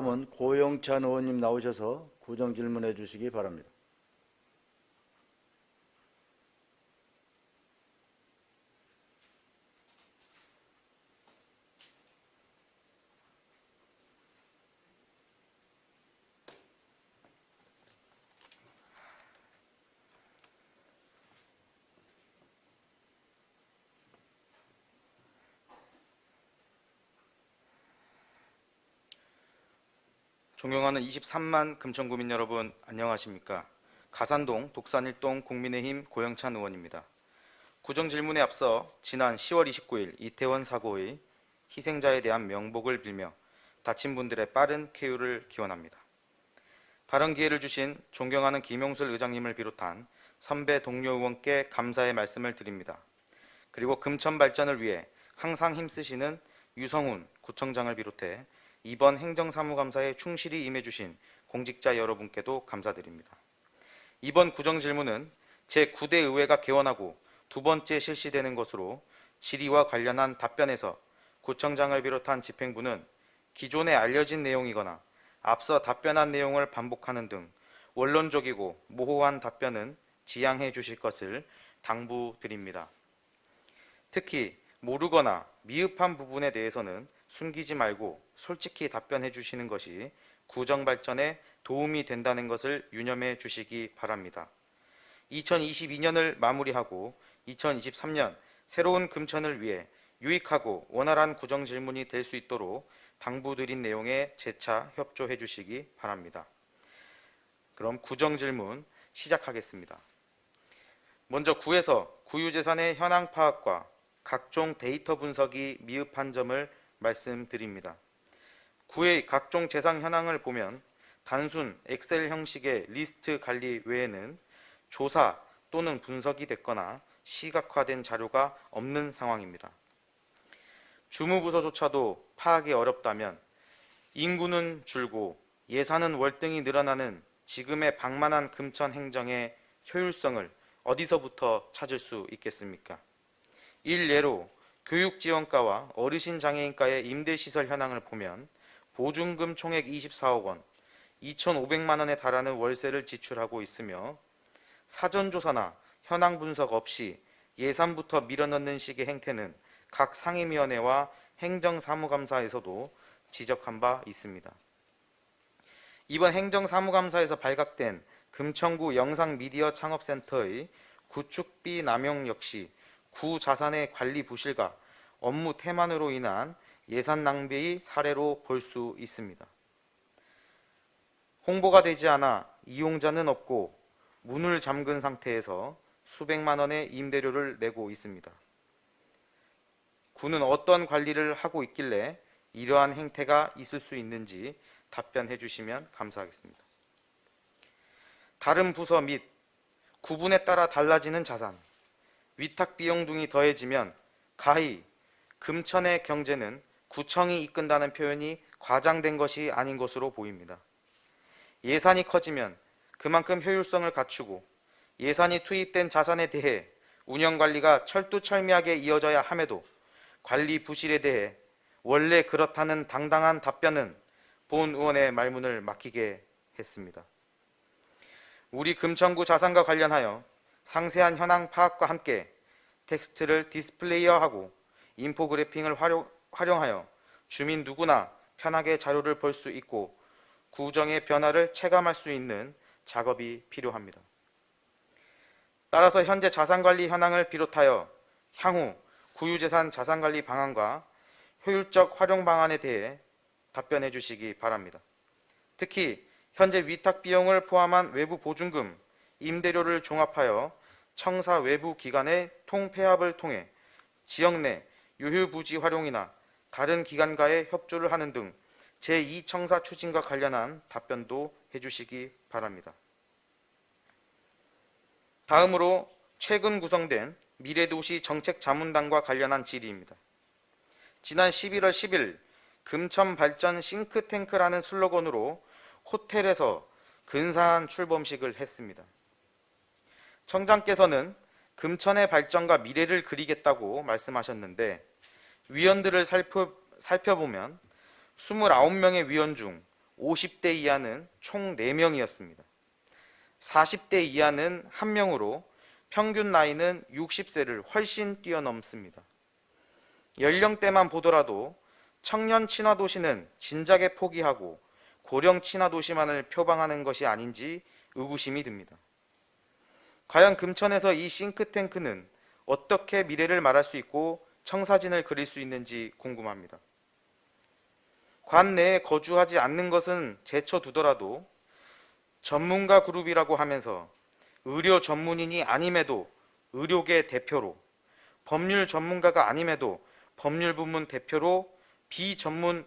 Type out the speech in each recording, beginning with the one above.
다음은 고영찬 의원님 나오셔서 구정 질문해 주시기 바랍니다. 존경하는 23만 금천구민 여러분, 안녕하십니까? 가산동 독산일동 국민의힘 고영찬 의원입니다. 구정 질문에 앞서 지난 10월 29일 이태원 사고의 희생자에 대한 명복을 빌며 다친 분들의 빠른 쾌유를 기원합니다. 발언 기회를 주신 존경하는 김용술 의장님을 비롯한 선배 동료 의원께 감사의 말씀을 드립니다. 그리고 금천 발전을 위해 항상 힘쓰시는 유성훈 구청장을 비롯해 이번 행정사무감사에 충실히 임해주신 공직자 여러분께도 감사드립니다. 이번 구정질문은 제9대 의회가 개원하고 두 번째 실시되는 것으로 질의와 관련한 답변에서 구청장을 비롯한 집행부는 기존에 알려진 내용이거나 앞서 답변한 내용을 반복하는 등 원론적이고 모호한 답변은 지양해 주실 것을 당부드립니다. 특히 모르거나 미흡한 부분에 대해서는 숨기지 말고 솔직히 답변해 주시는 것이 구정 발전에 도움이 된다는 것을 유념해 주시기 바랍니다. 2022년을 마무리하고 2023년 새로운 금천을 위해 유익하고 원활한 구정 질문이 될 수 있도록 당부드린 내용에 재차 협조해 주시기 바랍니다. 그럼 구정 질문 시작하겠습니다. 먼저 9에서 구유재산의 현황 파악과 각종 데이터 분석이 미흡한 점을 말씀드립니다. 9의 각종 재산 현황을 보면 단순 엑셀 형식의 리스트 관리 외에는 조사 또는 분석이 됐거나 시각화된 자료가 없는 상황입니다. 주무부서조차도 파악이 어렵다면 인구는 줄고 예산은 월등히 늘어나는 지금의 방만한 금천 행정의 효율성을 어디서부터 찾을 수 있겠습니까? 일례로 교육지원과와 어르신장애인과의 임대시설 현황을 보면 보증금 총액 24억 원, 2,500만 원에 달하는 월세를 지출하고 있으며 사전조사나 현황 분석 없이 예산부터 밀어넣는 식의 행태는 각 상임위원회와 행정사무감사에서도 지적한 바 있습니다. 이번 행정사무감사에서 발각된 금천구 영상미디어 창업센터의 구축비 남용 역시 구 자산의 관리 부실과 업무 태만으로 인한 예산 낭비의 사례로 볼 수 있습니다. 홍보가 되지 않아 이용자는 없고 문을 잠근 상태에서 수백만 원의 임대료를 내고 있습니다. 구는 어떤 관리를 하고 있길래 이러한 행태가 있을 수 있는지 답변해 주시면 감사하겠습니다. 다른 부서 및 구분에 따라 달라지는 자산, 위탁 비용 등이 더해지면 가히 금천의 경제는 구청이 이끈다는 표현이 과장된 것이 아닌 것으로 보입니다. 예산이 커지면 그만큼 효율성을 갖추고 예산이 투입된 자산에 대해 운영관리가 철두철미하게 이어져야 함에도 관리 부실에 대해 원래 그렇다는 당당한 답변은 본 의원의 말문을 막히게 했습니다. 우리 금천구 자산과 관련하여 상세한 현황 파악과 함께 텍스트를 디스플레이어하고 인포그래핑을 활용하여 주민 누구나 편하게 자료를 볼 수 있고 구정의 변화를 체감할 수 있는 작업이 필요합니다. 따라서 현재 자산관리 현황을 비롯하여 향후 구유재산 자산관리 방안과 효율적 활용 방안에 대해 답변해 주시기 바랍니다. 특히 현재 위탁 비용을 포함한 외부 보증금, 임대료를 종합하여 청사 외부 기관의 통폐합을 통해 지역 내 유휴부지 활용이나 다른 기관과의 협조를 하는 등 제2청사 추진과 관련한 답변도 해주시기 바랍니다. 다음으로 최근 구성된 미래도시 정책자문단과 관련한 질의입니다. 지난 11월 10일 금천발전 싱크탱크라는 슬로건으로 호텔에서 근사한 출범식을 했습니다. 청장께서는 금천의 발전과 미래를 그리겠다고 말씀하셨는데 위원들을 살펴보면 29명의 위원 중 50대 이하는 총 4명이었습니다. 40대 이하는 1명으로 평균 나이는 60세를 훨씬 뛰어넘습니다. 연령대만 보더라도 청년 친화 도시는 진작에 포기하고 고령 친화 도시만을 표방하는 것이 아닌지 의구심이 듭니다. 과연 금천에서 이 싱크탱크는 어떻게 미래를 말할 수 있고 청사진을 그릴 수 있는지 궁금합니다. 관 내에 거주하지 않는 것은 제쳐두더라도 전문가 그룹이라고 하면서 의료 전문인이 아님에도 의료계 대표로, 법률 전문가가 아님에도 법률 부문 대표로, 비전문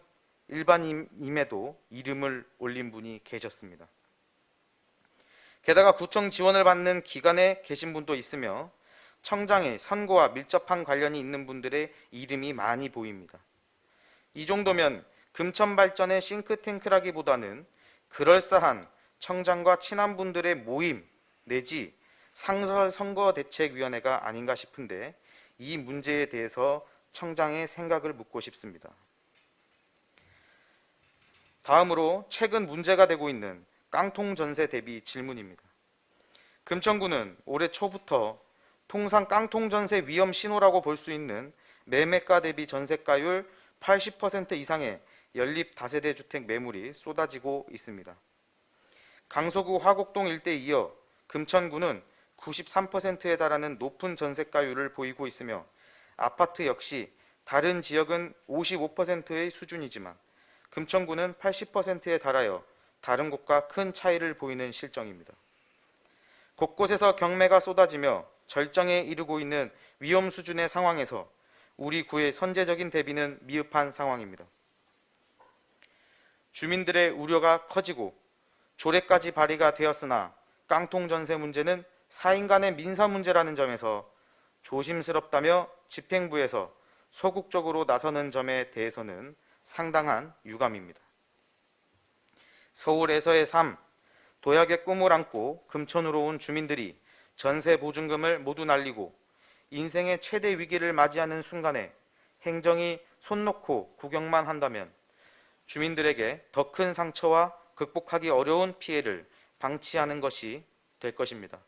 일반인임에도 이름을 올린 분이 계셨습니다. 게다가 구청 지원을 받는 기관에 계신 분도 있으며 청장의 선거와 밀접한 관련이 있는 분들의 이름이 많이 보입니다. 이 정도면 금천 발전의 싱크탱크라기보다는 그럴싸한 청장과 친한 분들의 모임 내지 상설 선거대책위원회가 아닌가 싶은데 이 문제에 대해서 청장의 생각을 묻고 싶습니다. 다음으로 최근 문제가 되고 있는 깡통 전세 대비 질문입니다. 금천구는 올해 초부터 통상 깡통 전세 위험 신호라고 볼 수 있는 매매가 대비 전세가율 80% 이상의 연립 다세대 주택 매물이 쏟아지고 있습니다. 강서구 화곡동 일대에 이어 금천구는 93%에 달하는 높은 전세가율을 보이고 있으며 아파트 역시 다른 지역은 55%의 수준이지만 금천구는 80%에 달하여 다른 곳과 큰 차이를 보이는 실정입니다. 곳곳에서 경매가 쏟아지며 절정에 이르고 있는 위험 수준의 상황에서 우리 구의 선제적인 대비는 미흡한 상황입니다. 주민들의 우려가 커지고 조례까지 발의가 되었으나 깡통 전세 문제는 사인 간의 민사 문제라는 점에서 조심스럽다며 집행부에서 소극적으로 나서는 점에 대해서는 상당한 유감입니다. 서울에서의 삶, 도약의 꿈을 안고 금천으로 온 주민들이 전세 보증금을 모두 날리고 인생의 최대 위기를 맞이하는 순간에 행정이 손 놓고 구경만 한다면 주민들에게 더 큰 상처와 극복하기 어려운 피해를 방치하는 것이 될 것입니다.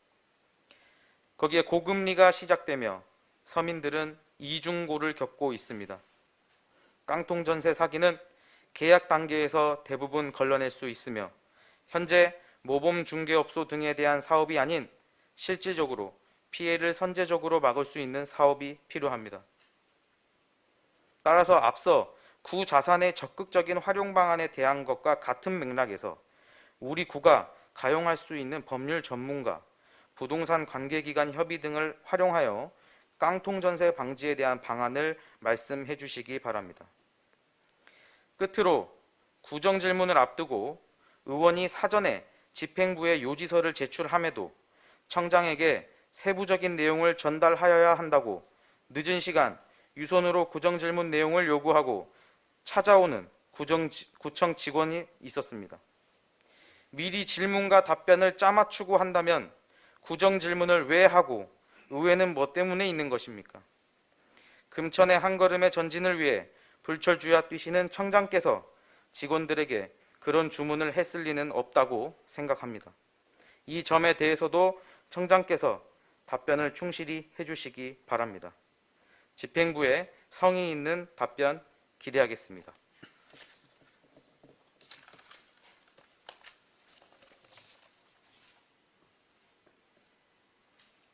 거기에 고금리가 시작되며 서민들은 이중고를 겪고 있습니다. 깡통 전세 사기는 계약 단계에서 대부분 걸러낼 수 있으며 현재 모범 중개업소 등에 대한 사업이 아닌 실질적으로 피해를 선제적으로 막을 수 있는 사업이 필요합니다. 따라서 앞서 구 자산의 적극적인 활용 방안에 대한 것과 같은 맥락에서 우리 구가 가용할 수 있는 법률 전문가, 부동산 관계기관 협의 등을 활용하여 깡통 전세 방지에 대한 방안을 말씀해 주시기 바랍니다. 끝으로 구정 질문을 앞두고 의원이 사전에 집행부에 요지서를 제출함에도 청장에게 세부적인 내용을 전달하여야 한다고 늦은 시간 유선으로 구정 질문 내용을 요구하고 찾아오는 구청 직원이 있었습니다. 미리 질문과 답변을 짜맞추고 한다면 구정 질문을 왜 하고 의회는 뭐 때문에 있는 것입니까? 금천의 한 걸음의 전진을 위해 불철주야 뛰시는 청장께서 직원들에게 그런 주문을 했을 리는 없다고 생각합니다. 이 점에 대해서도 청장께서 답변을 충실히 해주시기 바랍니다. 집행부의 성의 있는 답변 기대하겠습니다.